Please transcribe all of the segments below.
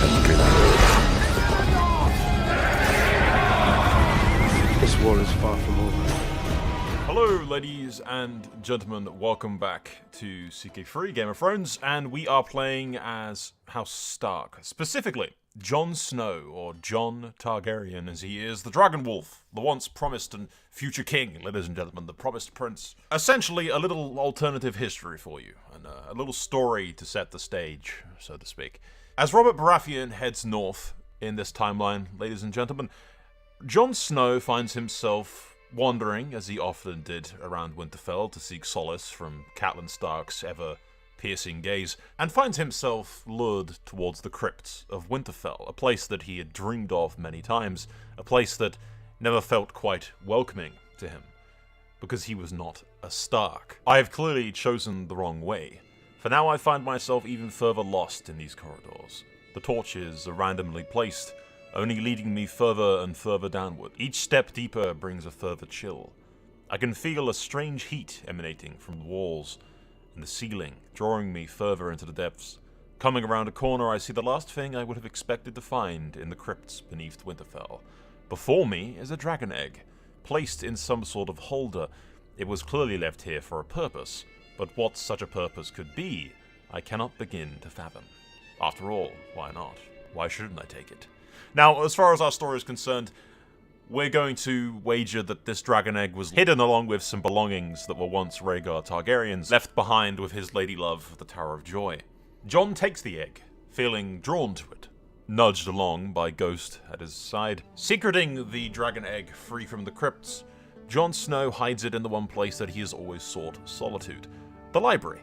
Let's do that. This war is far from over. Hello, ladies and gentlemen. Welcome back to CK3 Game of Thrones, and we are playing as House Stark. Specifically, Jon Snow, or Jon Targaryen as he is, the Dragon Wolf, the once promised and future king, ladies and gentlemen, the promised prince. Essentially, a little alternative history for you, and a little story to set the stage, so to speak. As Robert Baratheon heads north in this timeline, ladies and gentlemen, Jon Snow finds himself wandering, as he often did, around Winterfell to seek solace from Catelyn Stark's ever-piercing gaze, and finds himself lured towards the Crypts of Winterfell, a place that he had dreamed of many times, a place that never felt quite welcoming to him, because he was not a Stark. I have clearly chosen the wrong way, for now I find myself even further lost in these corridors. The torches are randomly placed, only leading me further and further downward. Each step deeper brings a further chill. I can feel a strange heat emanating from the walls and the ceiling, drawing me further into the depths. Coming around a corner, I see the last thing I would have expected to find in the crypts beneath Winterfell. Before me is a dragon egg, placed in some sort of holder. It was clearly left here for a purpose, but what such a purpose could be, I cannot begin to fathom. After all, why not? Why shouldn't I take it? Now, as far as our story is concerned, we're going to wager that this dragon egg was hidden along with some belongings that were once Rhaegar Targaryen's, left behind with his ladylove at the Tower of Joy. Jon takes the egg, feeling drawn to it, nudged along by Ghost at his side. Secreting the dragon egg free from the crypts, Jon Snow hides it in the one place that he has always sought solitude, the library,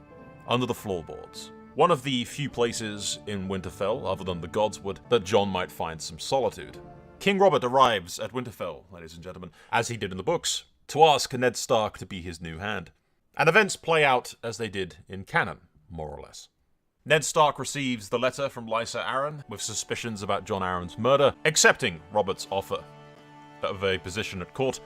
under the floorboards. One of the few places in Winterfell, other than the Godswood, that Jon might find some solitude. King Robert arrives at Winterfell, ladies and gentlemen, as he did in the books, to ask Ned Stark to be his new hand. And events play out as they did in canon, more or less. Ned Stark receives the letter from Lysa Arryn, with suspicions about Jon Arryn's murder, accepting Robert's offer of a position at court,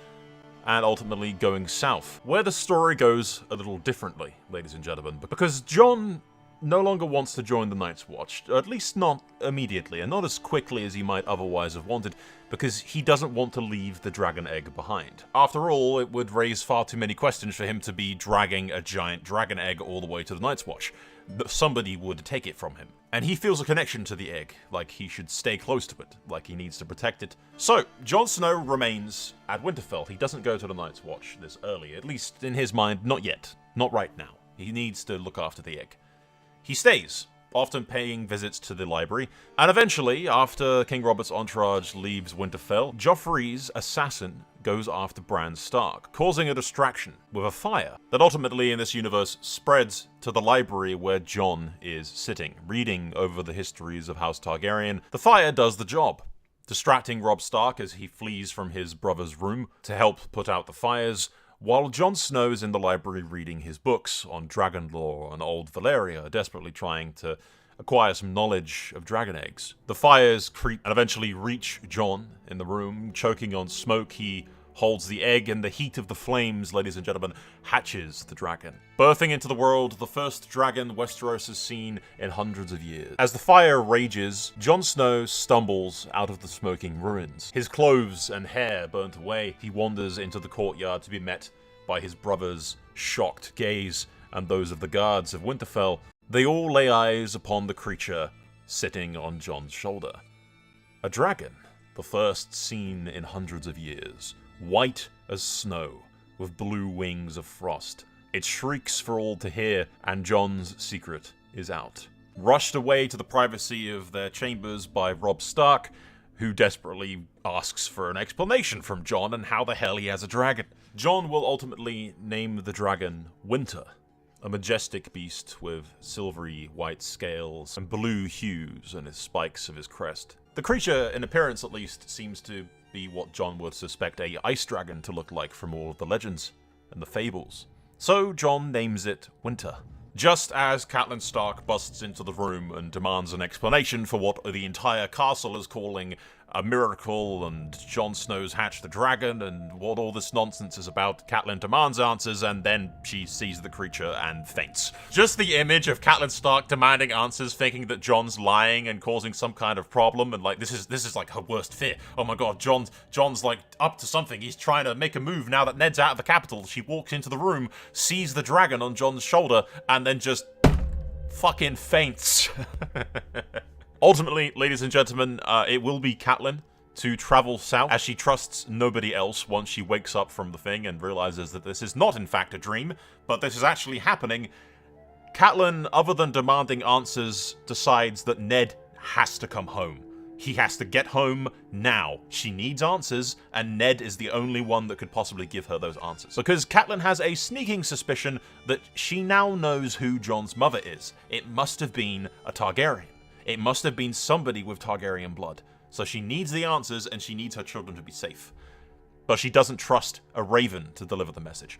and ultimately going south, where the story goes a little differently, ladies and gentlemen, because Jon no longer wants to join the Night's Watch, at least not immediately, and not as quickly as he might otherwise have wanted, because he doesn't want to leave the dragon egg behind. After all, it would raise far too many questions for him to be dragging a giant dragon egg all the way to the Night's Watch. Somebody would take it from him. And he feels a connection to the egg, like he should stay close to it, like he needs to protect it. So, Jon Snow remains at Winterfell. He doesn't go to the Night's Watch this early, at least in his mind, not yet. Not right now. He needs to look after the egg. He stays, often paying visits to the library, and eventually, after King Robert's entourage leaves Winterfell, Joffrey's assassin goes after Bran Stark, causing a distraction with a fire that ultimately in this universe spreads to the library where Jon is sitting, reading over the histories of House Targaryen. The fire does the job, distracting Robb Stark as he flees from his brother's room to help put out the fires, while Jon Snow is in the library reading his books on dragon lore and old Valyria, desperately trying to acquire some knowledge of dragon eggs. The fires creep and eventually reach Jon in the room, choking on smoke. He holds the egg, and the heat of the flames, ladies and gentlemen, hatches the dragon, birthing into the world the first dragon Westeros has seen in hundreds of years. As the fire rages, Jon Snow stumbles out of the smoking ruins. His clothes and hair burnt away, he wanders into the courtyard to be met by his brother's shocked gaze and those of the guards of Winterfell. They all lay eyes upon the creature sitting on Jon's shoulder. A dragon, the first seen in hundreds of years, white as snow, with blue wings of frost. It shrieks for all to hear, and Jon's secret is out. Rushed away to the privacy of their chambers by Robb Stark, who desperately asks for an explanation from Jon and how the hell he has a dragon. Jon will ultimately name the dragon Winter, a majestic beast with silvery white scales and blue hues on the spikes of his crest. The creature, in appearance at least, seems to be what Jon would suspect a ice dragon to look like from all of the legends and the fables. So Jon names it Winter. Just as Catelyn Stark busts into the room and demands an explanation for what the entire castle is calling a miracle and Jon Snow's hatched the dragon and what all this nonsense is about. Catelyn demands answers and then she sees the creature and faints. Just the image of Catelyn Stark demanding answers, thinking that Jon's lying and causing some kind of problem, and like this is like her worst fear. Oh my god, Jon's like up to something. He's trying to make a move now that Ned's out of the capital. She walks into the room, sees the dragon on Jon's shoulder, and then just fucking faints. Ultimately, ladies and gentlemen, it will be Catelyn to travel south, as she trusts nobody else once she wakes up from the thing and realizes that this is not in fact a dream, but this is actually happening. Catelyn, other than demanding answers, decides that Ned has to come home. He has to get home now. She needs answers, and Ned is the only one that could possibly give her those answers. Because Catelyn has a sneaking suspicion that she now knows who Jon's mother is. It must have been a Targaryen. It must have been somebody with Targaryen blood. So she needs the answers, and she needs her children to be safe. But she doesn't trust a raven to deliver the message.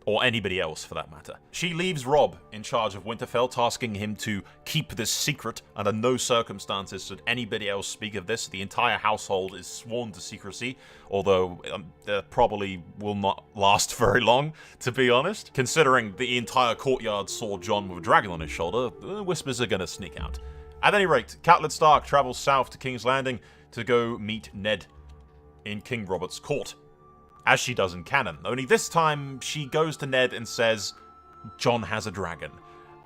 Or anybody else, for that matter. She leaves Robb in charge of Winterfell, tasking him to keep this secret. Under no circumstances should anybody else speak of this. The entire household is sworn to secrecy, although that probably will not last very long, to be honest. Considering the entire courtyard saw Jon with a dragon on his shoulder, whispers are gonna sneak out. At any rate, Catelyn Stark travels south to King's Landing to go meet Ned in King Robert's court, as she does in canon. Only this time, she goes to Ned and says, Jon has a dragon.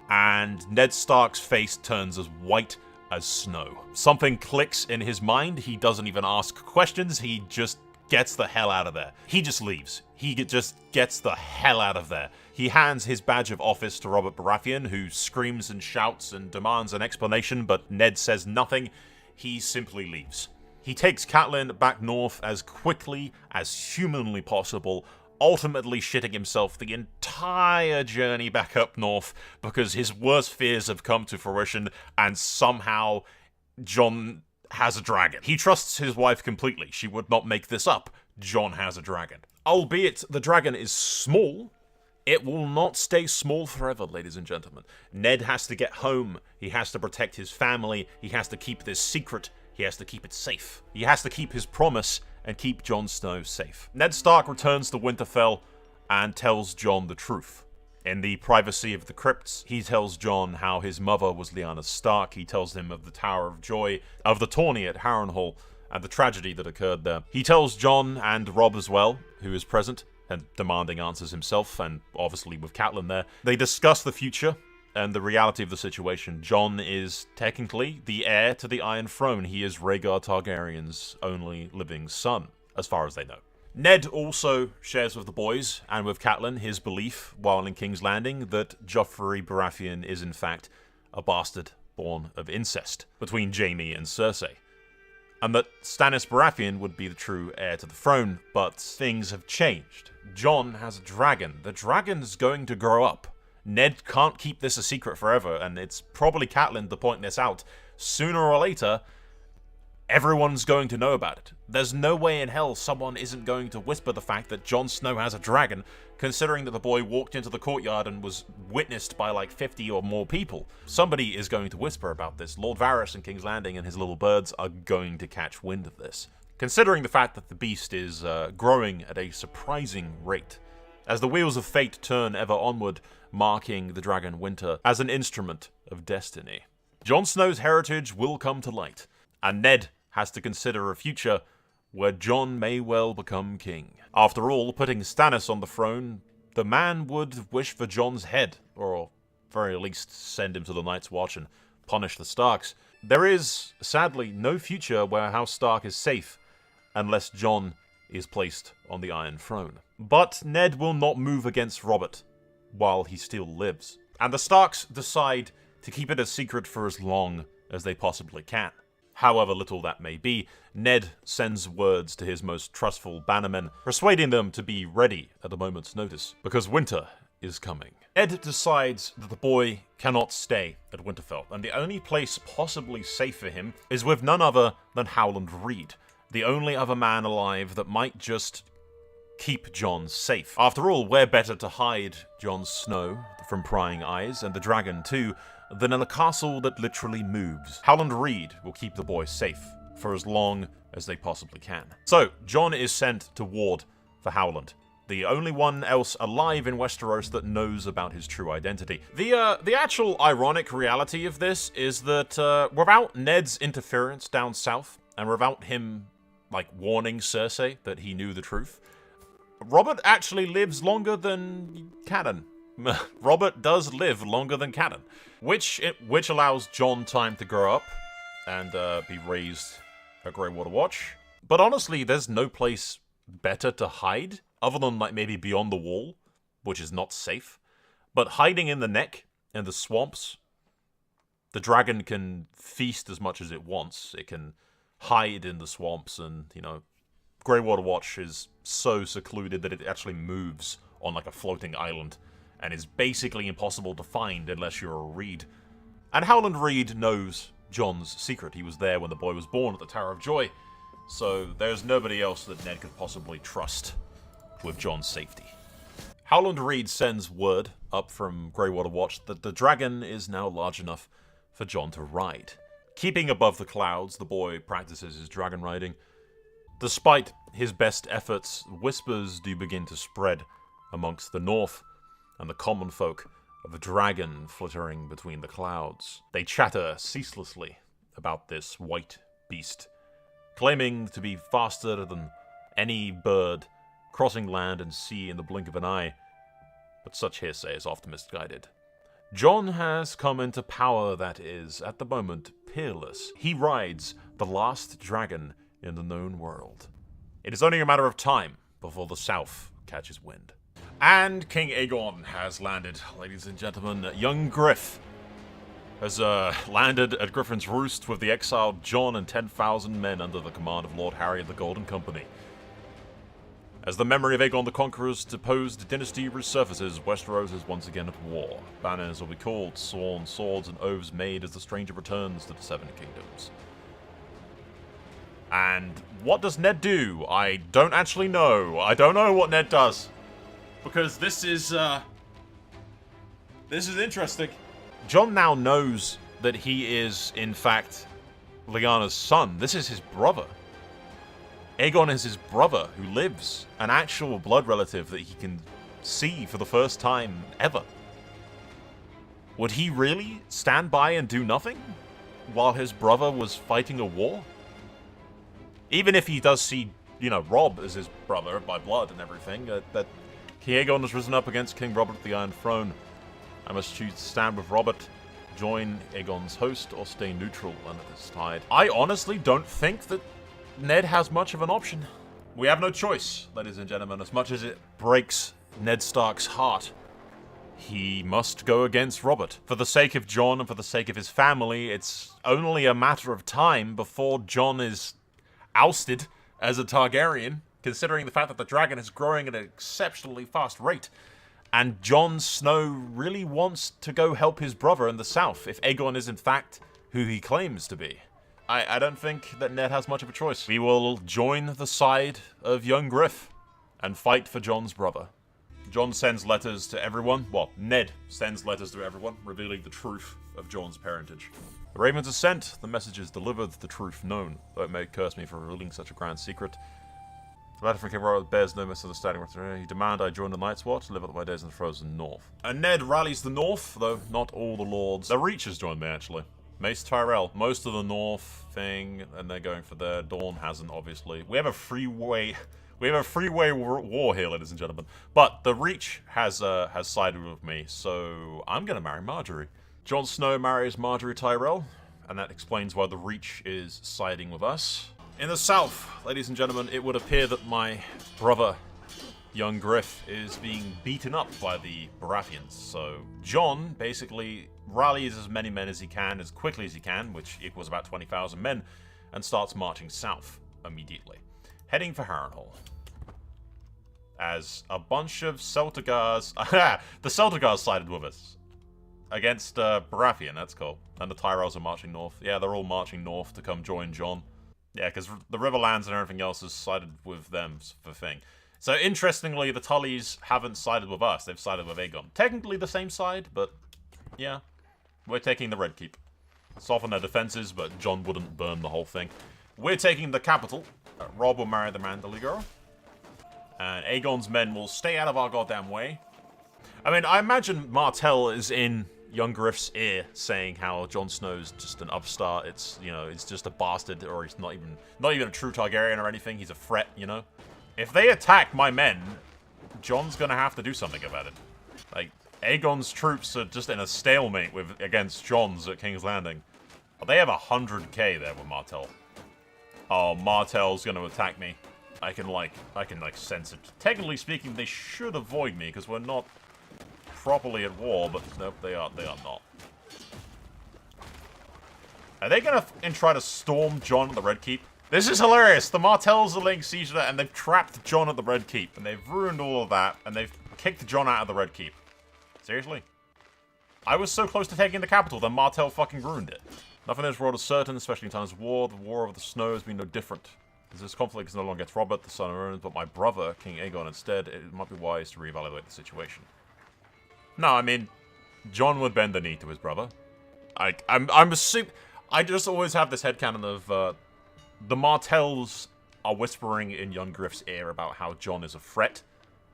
And Ned Stark's face turns as white as snow. Something clicks in his mind. He doesn't even ask questions. He just gets the hell out of there. He just leaves. He just gets the hell out of there. He hands his badge of office to Robert Baratheon, who screams and shouts and demands an explanation, but Ned says nothing. He simply leaves. He takes Catelyn back north as quickly as humanly possible, ultimately shitting himself the entire journey back up north because his worst fears have come to fruition and somehow Jon has a dragon. He trusts his wife completely. She would not make this up. Jon has a dragon. Albeit the dragon is small, it will not stay small forever, ladies and gentlemen. Ned has to get home. He has to protect his family. He has to keep this secret. He has to keep it safe. He has to keep his promise and keep Jon Snow safe. Ned Stark returns to Winterfell and tells Jon the truth. In the privacy of the crypts, he tells Jon how his mother was Lyanna Stark. He tells him of the Tower of Joy, of the tourney at Harrenhal, and the tragedy that occurred there. He tells Jon and Robb as well, who is present, and demanding answers himself, and obviously with Catelyn there. They discuss the future and the reality of the situation. Jon is technically the heir to the Iron Throne. He is Rhaegar Targaryen's only living son, as far as they know. Ned also shares with the boys, and with Catelyn, his belief, while in King's Landing, that Joffrey Baratheon is in fact a bastard born of incest between Jaime and Cersei. And that Stannis Baratheon would be the true heir to the throne, but things have changed. Jon has a dragon. The dragon's going to grow up. Ned can't keep this a secret forever, and it's probably Catelyn to point this out. Sooner or later, everyone's going to know about it. There's no way in hell someone isn't going to whisper the fact that Jon Snow has a dragon, considering that the boy walked into the courtyard and was witnessed by like 50 or more people. Somebody is going to whisper about this. Lord Varys in King's Landing and his little birds are going to catch wind of this. Considering the fact that the beast is growing at a surprising rate, as the wheels of fate turn ever onward, marking the dragon Winter as an instrument of destiny. Jon Snow's heritage will come to light, and Ned has to consider a future where Jon may well become king. After all, putting Stannis on the throne, the man would wish for Jon's head, or very least send him to the Night's Watch and punish the Starks. There is, sadly, no future where House Stark is safe unless Jon is placed on the Iron Throne. But Ned will not move against Robert while he still lives, and the Starks decide to keep it a secret for as long as they possibly can. However little that may be, Ned sends words to his most trustful bannermen, persuading them to be ready at a moment's notice, because winter is coming. Ned decides that the boy cannot stay at Winterfell, and the only place possibly safe for him is with none other than Howland Reed, the only other man alive that might just keep Jon safe. After all, where better to hide Jon Snow from prying eyes, and the dragon too, than in a castle that literally moves. Howland Reed will keep the boy safe, for as long as they possibly can. So, Jon is sent to ward for Howland, the only one else alive in Westeros that knows about his true identity. The actual ironic reality of this is that without Ned's interference down south, and without him, like, warning Cersei that he knew the truth, Robert actually lives longer than canon. Robert does live longer than canon, which allows Jon time to grow up and be raised at Greywater Watch. But honestly, there's no place better to hide, other than like maybe beyond the wall, which is not safe. But hiding in the neck, in the swamps, the dragon can feast as much as it wants. It can hide in the swamps, and, you know, Greywater Watch is so secluded that it actually moves on like a floating island, and is basically impossible to find unless you're a Reed. And Howland Reed knows Jon's secret. He was there when the boy was born at the Tower of Joy, so there's nobody else that Ned could possibly trust with Jon's safety. Howland Reed sends word up from Greywater Watch that the dragon is now large enough for Jon to ride. Keeping above the clouds, the boy practices his dragon riding. Despite his best efforts, whispers do begin to spread amongst the north and the common folk of a dragon flittering between the clouds. They chatter ceaselessly about this white beast, claiming to be faster than any bird, crossing land and sea in the blink of an eye, but such hearsay is often misguided. Jon has come into power that is, at the moment, peerless. He rides the last dragon in the known world. It is only a matter of time before the south catches wind. And King Aegon has landed, ladies and gentlemen. Young Griff has landed at Griffin's Roost with the exiled Jon and 10,000 men under the command of Lord Harry of the Golden Company. As the memory of Aegon the Conqueror's deposed dynasty resurfaces, Westeros is once again at war. Banners will be called, sworn swords and oaths made as the stranger returns to the Seven Kingdoms. And what does Ned do? I don't actually know. I don't know what Ned does. Because this is interesting. Jon now knows that he is, in fact, Lyanna's son. This is his brother. Aegon is his brother who lives, an actual blood relative that he can see for the first time ever. Would he really stand by and do nothing while his brother was fighting a war? Even if he does see, you know, Robb as his brother by blood and everything, that King Aegon has risen up against King Robert of the Iron Throne. I must choose to stand with Robert, join Aegon's host, or stay neutral under this tide. I honestly don't think that Ned has much of an option. We have no choice, ladies and gentlemen, as much as it breaks Ned Stark's heart. He must go against Robert. For the sake of Jon and for the sake of his family, it's only a matter of time before Jon is ousted as a Targaryen, considering the fact that the dragon is growing at an exceptionally fast rate. And Jon Snow really wants to go help his brother in the south, if Aegon is in fact who he claims to be. I don't think that Ned has much of a choice. We will join the side of young Griff and fight for Jon's brother. Jon sends letters to everyone. Well, Ned sends letters to everyone, revealing the truth of Jon's parentage. The ravens are sent, the message is delivered, the truth known, though it may curse me for revealing such a grand secret. The letter from King Robert bears no misunderstanding. He demand I join the Night's Watch to live out my days in the frozen north. And Ned rallies the north, though not all the lords. The Reach has joined me, actually. Mace Tyrell, most of the north thing, and they're going for their Dawn hasn't, obviously. We have a freeway war here, ladies and gentlemen. But the Reach has sided with me, so I'm gonna marry Marjorie. Jon Snow marries Marjorie Tyrell, and that explains why the Reach is siding with us. In the south, ladies and gentlemen, it would appear that my brother, young Griff, is being beaten up by the Baratheons. So Jon basically rallies as many men as he can, as quickly as he can, which equals about 20,000 men, and starts marching south immediately, heading for Harrenhal. As a bunch of Celtigars, the Celtigars sided with us against Baratheon. That's cool. And the Tyrells are marching north. Yeah, they're all marching north to come join Jon. Yeah, because the Riverlands and everything else has sided with them for thing. So interestingly, the Tullys haven't sided with us. They've sided with Aegon. Technically the same side, but yeah. We're taking the Red Keep. Soften their defenses, but Jon wouldn't burn the whole thing. we're taking the capital. Rob will marry the Manderly girl. And Aegon's men will stay out of our goddamn way. I mean, I imagine Martell is in young Griff's ear saying how Jon Snow's just an upstart. It's, you know, it's just a bastard, or he's not even a true Targaryen or anything. He's a threat, you know? If they attack my men, Jon's gonna have to do something about it. Like, Aegon's troops are just in a stalemate against Jon's at King's Landing. Oh, they have 100k there with Martell. Oh, Martell's gonna attack me. I can sense it. Technically speaking, they should avoid me because we're not properly at war, but nope, they are not. Are they gonna try to storm Jon at the Red Keep? This is hilarious! The Martells are laying siege to that, and they've trapped Jon at the Red Keep, and they've ruined all of that, and they've kicked Jon out of the Red Keep. Seriously? I was so close to taking the capital, then Martell fucking ruined it. Nothing in this world is certain, especially in times of war. The War of the Snow has been no different. As this conflict is no longer against Robert, the son of Ernest, but my brother, King Aegon, instead, it might be wise to reevaluate the situation. No, I mean, Jon would bend the knee to his brother. I'm assuming... I just always have this headcanon of, the Martells are whispering in young Griff's ear about how Jon is a threat,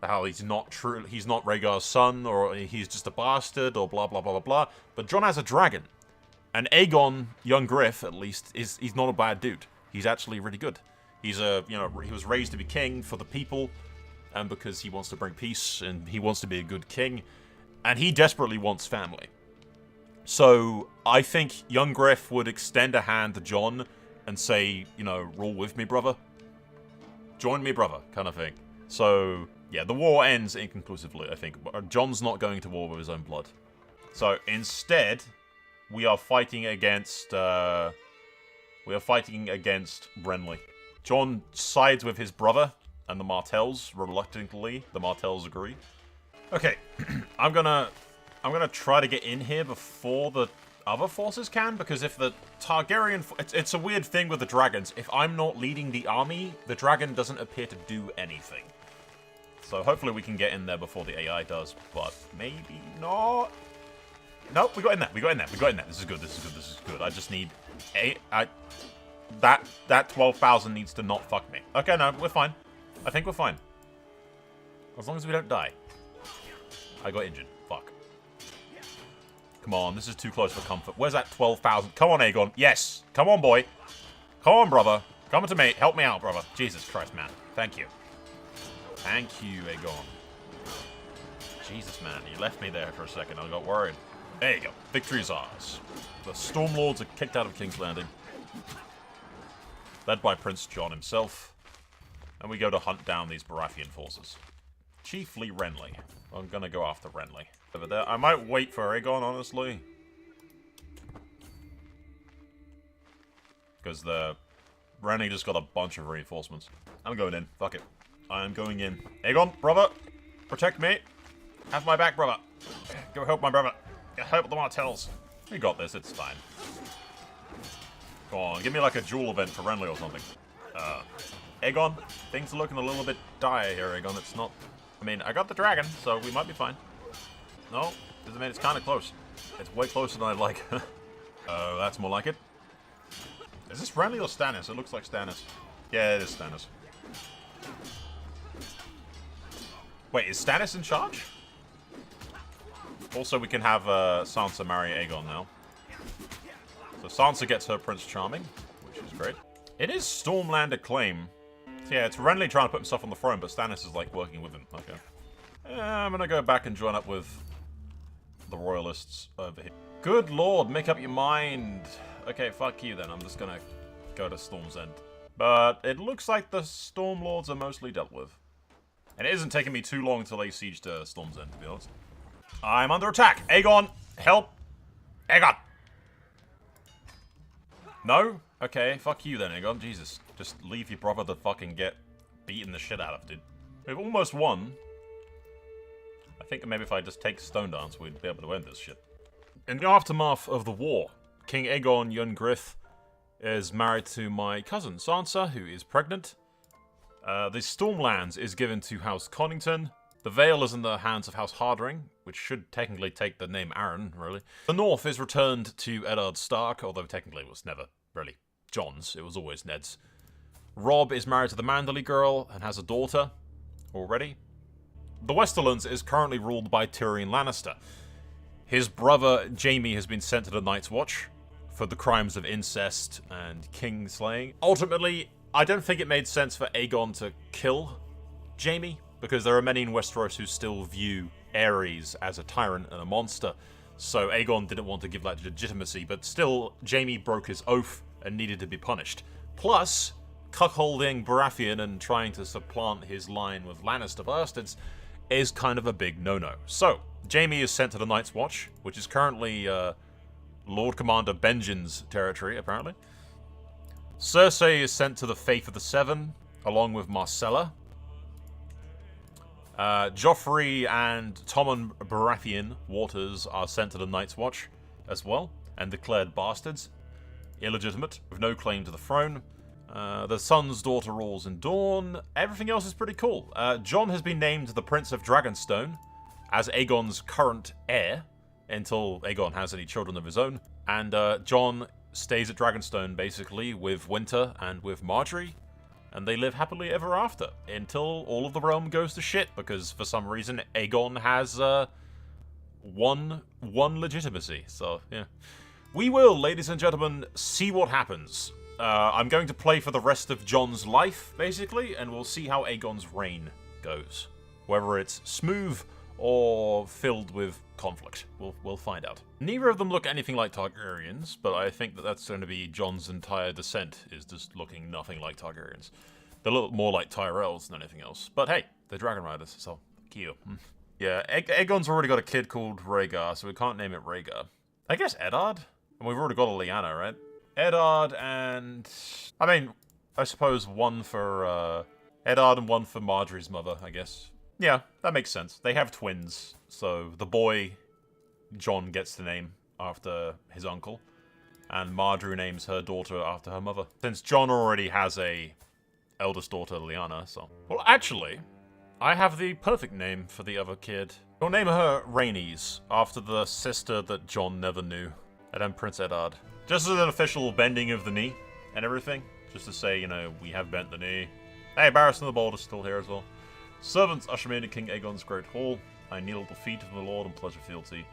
how he's not Rhaegar's son, or he's just a bastard, or blah blah blah blah blah. But Jon has a dragon, and Aegon, young Griff at least, he's not a bad dude. He's actually really good. He's he was raised to be king for the people, and because he wants to bring peace and he wants to be a good king, and he desperately wants family. So I think young Griff would extend a hand to Jon and say, you know, rule with me, brother. Join me, brother, kind of thing. So, yeah, the war ends inconclusively, I think. Jon's not going to war with his own blood. So, instead, we are fighting against, Renly. Jon sides with his brother and the Martells, reluctantly. The Martells agree. Okay, I'm gonna try to get in here before the other forces can, because if the Targaryen... It's a weird thing with the dragons. If I'm not leading the army, the dragon doesn't appear to do anything. So hopefully we can get in there before the AI does, but maybe not. Nope, we got in there. We got in there. We got in there. This is good. This is good. This is good. I just need... That 12,000 needs to not fuck me. Okay, no, we're fine. I think we're fine. As long as we don't die. I got injured. Fuck. Come on, this is too close for comfort. Where's that 12,000? Come on, Aegon. Yes. Come on, boy. Come on, brother. Come to me. Help me out, brother. Jesus Christ, man. Thank you. Thank you, Aegon. Jesus, man. You left me there for a second. I got worried. There you go. Victory is ours. The Stormlords are kicked out of King's Landing. Led by Prince Jon himself. And we go to hunt down these Baratheon forces. Chiefly Renly. I'm gonna go after Renly. Over there. I might wait for Aegon, honestly. Because the Renly just got a bunch of reinforcements. I'm going in. Fuck it. I'm going in. Aegon, brother! Protect me! Have my back, brother! Go help my brother! Go help the Martells! We got this, it's fine. Come on, give me like a duel event for Renly or something. Aegon, things are looking a little bit dire here, Aegon. It's not... I mean, I got the dragon, so we might be fine. No, I mean, it's kind of close. It's way closer than I'd like. Oh, that's more like it. Is this Renly or Stannis? It looks like Stannis. Yeah, it is Stannis. Wait, is Stannis in charge? Also, we can have Sansa marry Aegon now. So Sansa gets her Prince Charming, which is great. It is Stormland Acclaim. So yeah, it's Renly trying to put himself on the throne, but Stannis is like working with him. Okay. I'm gonna go back and join up with the royalists over here. Good lord, make up your mind. Okay, fuck you then. I'm just gonna go to Storm's End. But it looks like the Stormlords are mostly dealt with. And it isn't taking me too long to lay siege to Storm's End, to be honest. I'm under attack. Aegon, help. Aegon. No? Okay, fuck you then, Aegon. Jesus. Just leave your brother to fucking get beaten the shit out of, dude. We've almost won. I think maybe if I just take Stone Dance, we'd be able to end this shit. In the aftermath of the war, King Aegon Younggrith is married to my cousin Sansa, who is pregnant. The Stormlands is given to House Connington. The Vale is in the hands of House Hardring, which should technically take the name Arryn, really. The North is returned to Eddard Stark, although technically it was never really Jon's. It was always Ned's. Robb is married to the Manderley girl and has a daughter already. The Westerlands is currently ruled by Tyrion Lannister. His brother Jaime has been sent to the Night's Watch for the crimes of incest and king slaying. Ultimately, I don't think it made sense for Aegon to kill Jaime, because there are many in Westeros who still view Aerys as a tyrant and a monster. So Aegon didn't want to give that legitimacy, but still, Jaime broke his oath and needed to be punished. Plus, cuckolding Baratheon and trying to supplant his line with Lannister bastards is kind of a big no-no. So, Jaime is sent to the Night's Watch, which is currently Lord Commander Benjen's territory, apparently. Cersei is sent to the Faith of the Seven, along with Marcella. Joffrey and Tommen Baratheon Waters are sent to the Night's Watch as well, and declared bastards. Illegitimate, with no claim to the throne. The son's daughter rules in Dawn. Everything else is pretty cool. Jon has been named the Prince of Dragonstone as Aegon's current heir, until Aegon has any children of his own. And Jon stays at Dragonstone, basically, with Winter and with Marjorie. And they live happily ever after, until all of the realm goes to shit, because for some reason Aegon has one legitimacy. So, yeah. We will, ladies and gentlemen, see what happens. I'm going to play for the rest of Jon's life, basically, and we'll see how Aegon's reign goes. Whether it's smooth or filled with conflict. We'll find out. Neither of them look anything like Targaryens, but I think that that's going to be Jon's entire descent, is just looking nothing like Targaryens. They look more like Tyrells than anything else. But hey, they're Dragon Riders, so cute. Yeah, Aegon's already got a kid called Rhaegar, so we can't name it Rhaegar. I guess Eddard? And we've already got a Lyanna, right? Eddard and... I mean, I suppose one for Eddard and one for Marjorie's mother, I guess. Yeah, that makes sense. They have twins, so the boy, Jon, gets the name after his uncle, and Marjorie names her daughter after her mother. Since Jon already has a eldest daughter, Lyanna, so... Well, actually, I have the perfect name for the other kid. We'll name her Rhaenys, after the sister that Jon never knew, and then Prince Eddard. Just as an official bending of the knee and everything. Just to say, you know, we have bent the knee. Hey, Barristan the Bold is still here as well. Servants usher me into King Aegon's great hall. I kneel at the feet of the Lord and pledge fealty.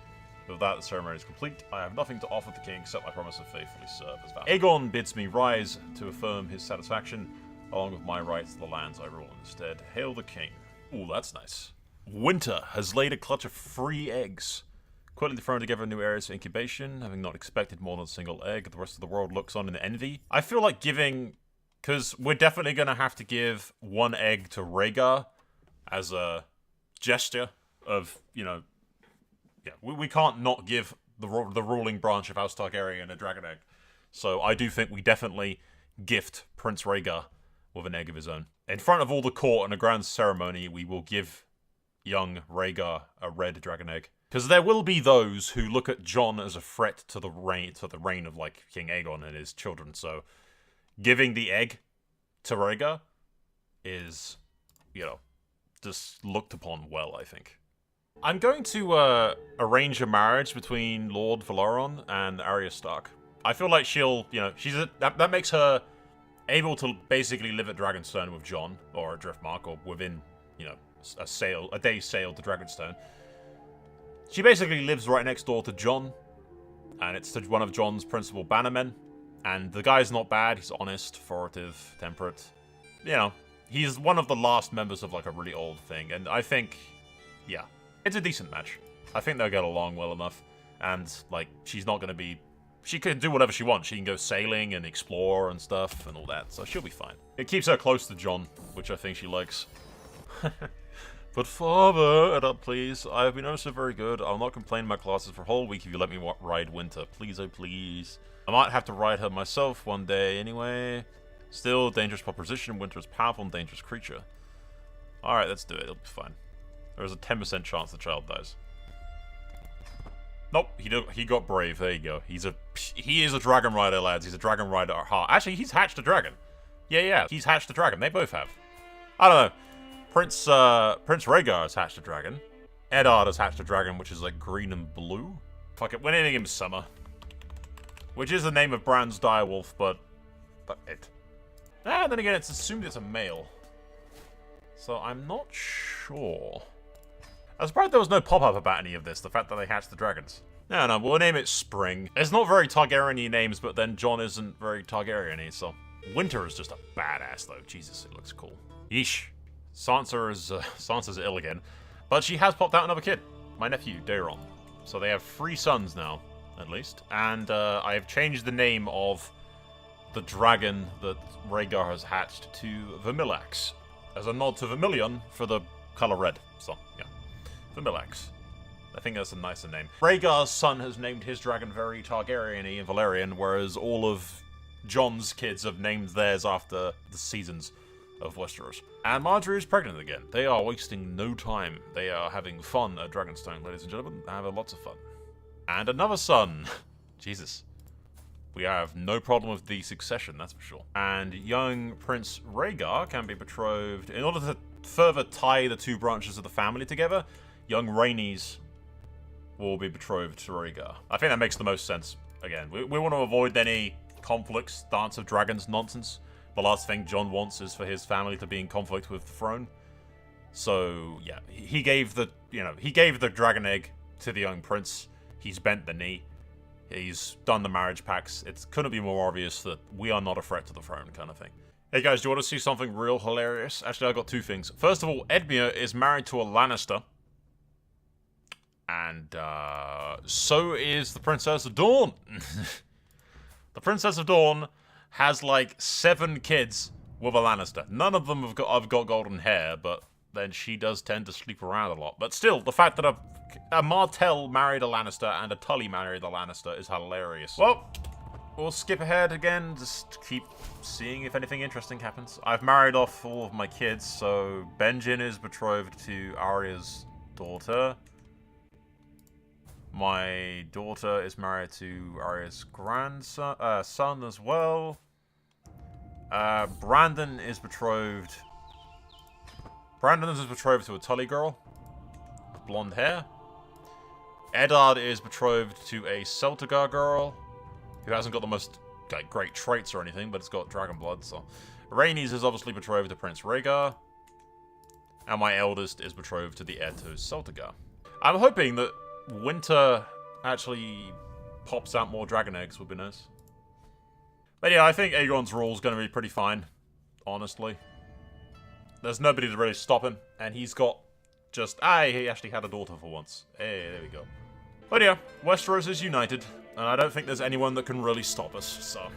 With that, the ceremony is complete. I have nothing to offer the king except my promise to faithfully serve as vassal. Aegon bids me rise to affirm his satisfaction, along with my rights to the lands I rule instead. Hail the king. Ooh, that's nice. Winter has laid a clutch of 3 eggs. Quickly thrown together new areas for incubation, having not expected more than a single egg. The rest of the world looks on in envy. I feel like giving... Because we're definitely going to have to give 1 egg to Rhaegar as a gesture of, you know... Yeah, we can't not give the ruling branch of House Targaryen a dragon egg. So I do think we definitely gift Prince Rhaegar with an egg of his own. In front of all the court and a grand ceremony, we will give young Rhaegar a red dragon egg. Because there will be those who look at Jon as a threat to the reign of, like, King Aegon and his children. So giving the egg to Rhaegar is, you know, just looked upon well, I think. I'm going to arrange a marriage between Lord Valoron and Arya Stark. I feel like she'll, you know, that makes her able to basically live at Dragonstone with Jon, or at Driftmark, or within, you know, a day's sail to Dragonstone. She basically lives right next door to Jon, and it's to one of Jon's principal bannermen. And the guy's not bad. He's honest, authoritative, temperate. You know, he's one of the last members of, like, a really old thing. And I think, yeah, it's a decent match. I think they'll get along well enough. And, like, she's not going to be... She can do whatever she wants. She can go sailing and explore and stuff and all that. So she'll be fine. It keeps her close to Jon, which I think she likes. But father, Eddard, please. I have been oh so very good. I'll not complain my classes for a whole week if you let me ride Winter. Please, oh please. I might have to ride her myself one day anyway. Still, dangerous proposition. Winter is a powerful and dangerous creature. Alright, let's do it. It'll be fine. There's a 10% chance the child dies. Nope, he got brave. There you go. He is a dragon rider, lads. He's a dragon rider at heart. Actually, he's hatched a dragon. Yeah. He's hatched a dragon. They both have. I don't know. Prince Rhaegar has hatched a dragon. Eddard has hatched a dragon, which is like green and blue. Fuck it, we're naming him Summer. Which is the name of Bran's direwolf, but it. And then again, it's assumed it's a male. So I'm not sure. I'm surprised there was no pop-up about any of this, the fact that they hatched the dragons. No, we'll name it Spring. It's not very Targaryen-y names, but then Jon isn't very Targaryen-y, so... Winter is just a badass, though. Jesus, it looks cool. Yeesh. Sansa's ill again. But she has popped out another kid. My nephew, Daeron. So they have 3 sons now, at least. And I have changed the name of the dragon that Rhaegar has hatched to Vermillax, as a nod to Vermilion for the color red. So, yeah. Vermillax. I think that's a nicer name. Rhaegar's son has named his dragon very Targaryen-y and Valerian, whereas all of Jon's kids have named theirs after the seasons of Westeros. And Marjorie is pregnant again. They are wasting no time. They are having fun at Dragonstone, ladies and gentlemen. They're having lots of fun. And another son. Jesus. We have no problem with the succession, that's for sure. And young Prince Rhaegar can be betrothed. In order to further tie the 2 branches of the family together, young Rhaenys will be betrothed to Rhaegar. I think that makes the most sense. Again, we want to avoid any conflicts, Dance of Dragons nonsense. The last thing Jon wants is for his family to be in conflict with the throne. So, yeah, he gave the dragon egg to the young prince. He's bent the knee. He's done the marriage pacts. It couldn't be more obvious that we are not a threat to the throne, kind of thing. Hey guys, do you want to see something real hilarious? Actually, I got 2 things. First of all, Edmure is married to a Lannister. And, so is the Princess of Dawn. The Princess of Dawn has, like, 7 kids with a Lannister. None of them have got golden hair, but then she does tend to sleep around a lot. But still, the fact that a Martell married a Lannister and a Tully married a Lannister is hilarious. Well, we'll skip ahead again, just keep seeing if anything interesting happens. I've married off all of my kids, so Benjen is betrothed to Arya's daughter. My daughter is married to Arya's grandson, son as well. Brandon is betrothed to a Tully girl with blonde hair. Eddard is betrothed to a Celtigar girl who hasn't got the most great traits or anything, but it's got dragon blood. So Rhaenys is obviously betrothed to Prince Rhaegar, and my eldest is betrothed to the heir to Celtigar. I'm hoping that Winter actually pops out more dragon eggs, would be nice. But yeah, I think Aegon's rule is going to be pretty fine, honestly. There's nobody to really stop him, and he's got just... he actually had a daughter for once. Hey, there we go. But yeah, Westeros is united, and I don't think there's anyone that can really stop us, so...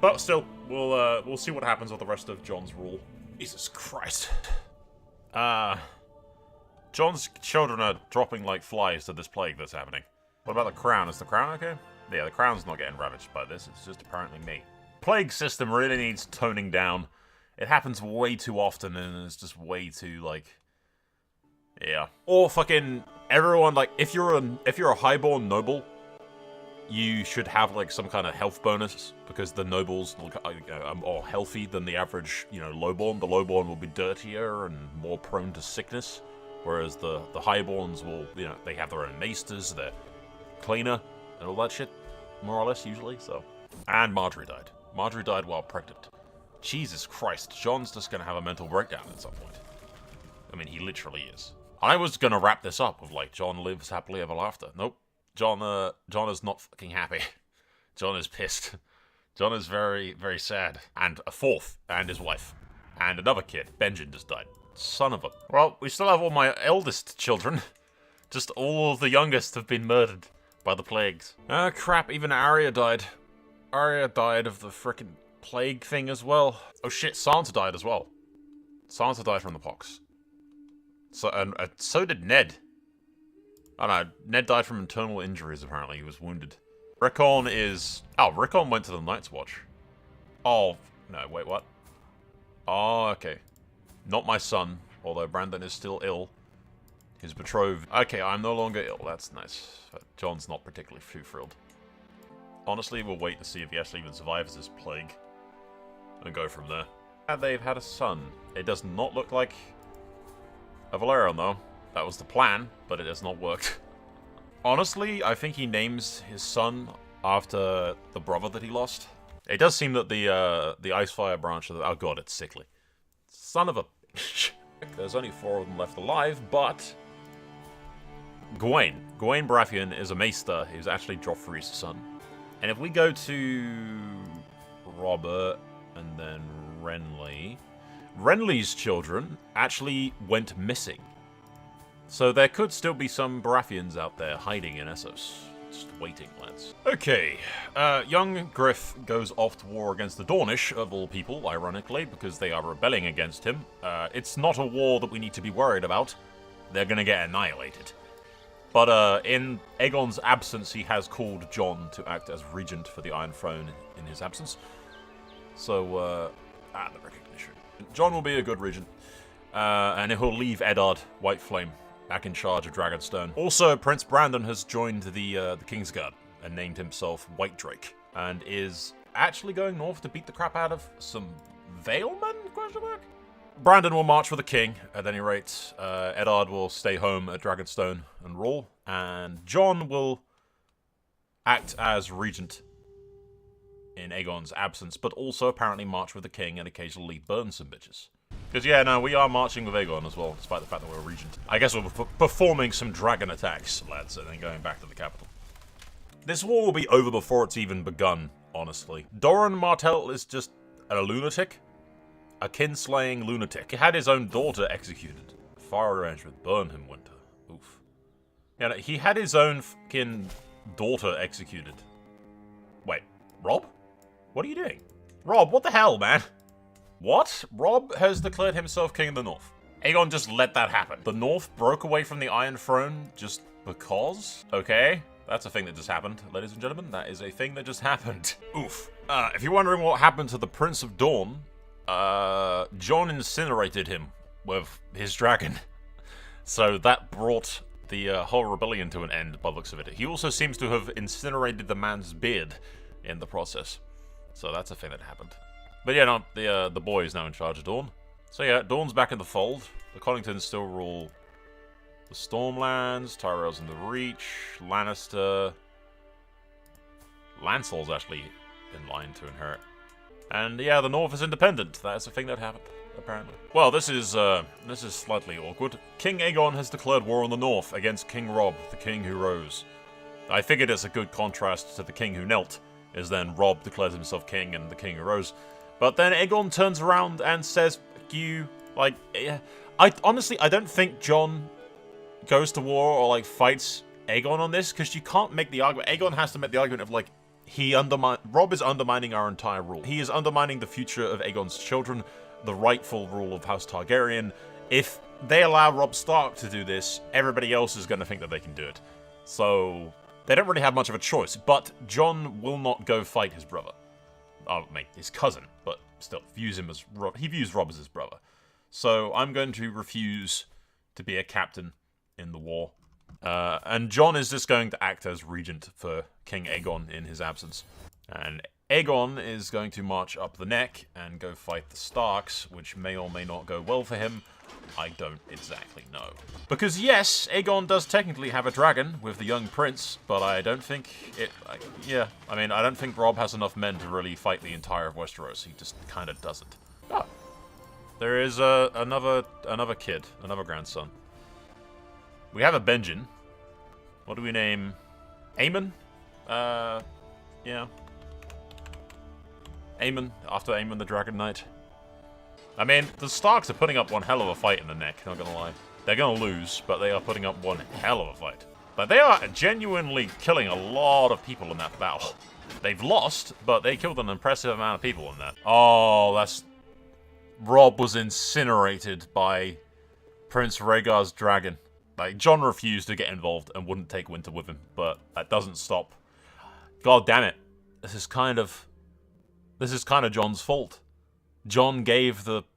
But still, we'll see what happens with the rest of Jon's rule. Jesus Christ. Jon's children are dropping like flies to this plague that's happening. What about the crown? Is the crown okay? Yeah, the crown's not getting ravaged by this. It's just apparently me. Plague system really needs toning down. It happens way too often, and it's just way too, like... Yeah. Or fucking everyone, like, if you're a highborn noble, you should have, like, some kind of health bonus, because the nobles are more healthy than the average, lowborn. The lowborn will be dirtier and more prone to sickness. Whereas the highborns will, they have their own maesters, they're cleaner, and all that shit, more or less, usually, so. And Marjorie died. Marjorie died while pregnant. Jesus Christ, Jon's just gonna have a mental breakdown at some point. I mean, he literally is. I was gonna wrap this up with, like, Jon lives happily ever after. Nope. Jon is not fucking happy. Jon is pissed. Jon is very, very sad. And a 4th, and his wife. And another kid, Benjen, just died. Son of a... Well, we still have all my eldest children. Just all of the youngest have been murdered by the plagues. Ah, crap, even Arya died. Arya died of the frickin' plague thing as well. Oh shit, Sansa died as well. Sansa died from the pox. So, and so did Ned. Oh no, Ned died from internal injuries, apparently. He was wounded. Rickon is... Oh, Rickon went to the Night's Watch. Oh, no, wait, what? Oh, okay. Not my son, although Brandon is still ill. His betrothed. Okay, I'm no longer ill. That's nice. Jon's not particularly too thrilled. Honestly, we'll wait to see if he actually even survives this plague. And go from there. And they've had a son. It does not look like a Valerian, though. That was the plan, but it has not worked. Honestly, I think he names his son after the brother that he lost. It does seem that the Icefire branch of the... Oh god, it's sickly. Son of a bitch. There's only 4 of them left alive, but... Gawain Baratheon is a maester who's actually Joffrey's son. And if we go to Robert and then Renly's children actually went missing. So there could still be some Baratheons out there hiding in Essos. Just waiting, lads. Okay, young Griff goes off to war against the Dornish, of all people, ironically, because they are rebelling against him. It's not a war that we need to be worried about. They're gonna get annihilated. But in Aegon's absence, he has called Jon to act as regent for the Iron Throne in his absence. So, the recognition. Jon will be a good regent, and he'll leave Eddard Whiteflame back in charge of Dragonstone. Also, Prince Brandon has joined the Kingsguard and named himself White Drake, and is actually going north to beat the crap out of some Valemen? Question mark? Brandon will march for the king, at any rate. Eddard will stay home at Dragonstone and rule, and Jon will act as regent in Aegon's absence, but also apparently march with the king and occasionally burn some bitches. Because, yeah, no, we are marching with Aegon as well, despite the fact that we're a regent. I guess we're performing some dragon attacks, lads, and then going back to the capital. This war will be over before it's even begun, honestly. Doran Martell is just a lunatic. A kinslaying lunatic. He had his own daughter executed. Fire arrangement. Burn him, Winter. Oof. Yeah, no, he had his own fucking daughter executed. Wait, Rob? What are you doing? Rob, what the hell, man? What? Rob has declared himself king of the North. Aegon just let that happen. The North broke away from the Iron Throne just because? Okay, that's a thing that just happened, ladies and gentlemen. That is a thing that just happened. Oof. If you're wondering what happened to the Prince of Dawn, Jon incinerated him with his dragon. So that brought the whole rebellion to an end by the looks of it. He also seems to have incinerated the man's beard in the process. So that's a thing that happened. But yeah, no, the boy is now in charge of Dorne. So yeah, Dorne's back in the fold. The Conningtons still rule the Stormlands, Tyrell's in the Reach, Lannister. Lancel's actually in line to inherit. And yeah, the North is independent. That's a thing that happened, apparently. Well, this is slightly awkward. King Aegon has declared war on the North against King Robb, the king who rose. I figured it's a good contrast to the king who knelt, is then Robb declares himself king and the king who rose. But then Aegon turns around and says, you, like, I honestly don't think Jon goes to war or, like, fights Aegon on this, because you can't make the argument. Aegon has to make the argument of, like, Robb is undermining our entire rule. He is undermining the future of Aegon's children, the rightful rule of House Targaryen. If they allow Robb Stark to do this, everybody else is going to think that they can do it. So they don't really have much of a choice, but Jon will not go fight his brother. Oh, mate, his cousin, but still, he views Robb as his brother. So I'm going to refuse to be a captain in the war. And Jon is just going to act as regent for King Aegon in his absence. And Aegon is going to march up the neck and go fight the Starks, which may or may not go well for him. I don't exactly know. Because yes, Aegon does technically have a dragon with the young prince, but I don't think I don't think Robb has enough men to really fight the entire of Westeros. He just kind of doesn't. Oh. There is another kid, another grandson. We have a Benjen. What do we name? Aemon? Yeah. Aemon, after Aemon the Dragon Knight. I mean, the Starks are putting up one hell of a fight in the neck, not gonna lie. They're gonna lose, but they are putting up one hell of a fight. But they are genuinely killing a lot of people in that battle. They've lost, but they killed an impressive amount of people in that. Oh, that's... Robb was incinerated by Prince Rhaegar's dragon. Like, Jon refused to get involved and wouldn't take Winter with him, but that doesn't stop. God damn it. This is kind of Jon's fault. Jon gave Prince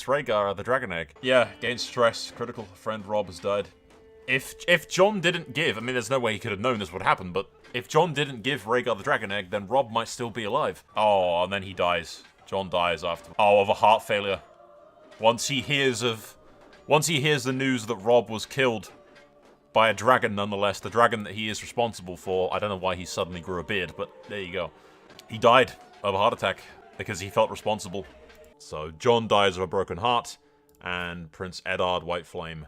Rhaegar the dragon egg. Yeah, gained stress, critical, friend Robb has died. If Jon didn't give, I mean, there's no way he could have known this would happen, but if Jon didn't give Rhaegar the dragon egg, then Robb might still be alive. Oh, and then he dies. Jon dies after. Oh, of a heart failure. Once he hears the news that Robb was killed by a dragon nonetheless, the dragon that he is responsible for. I don't know why he suddenly grew a beard, but there you go. He died of a heart attack because he felt responsible. So Jon dies of a broken heart, and Prince Eddard Whiteflame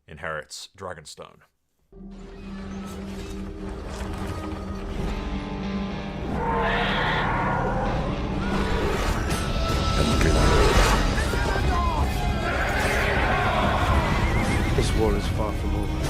inherits Dragonstone. This war is far from over.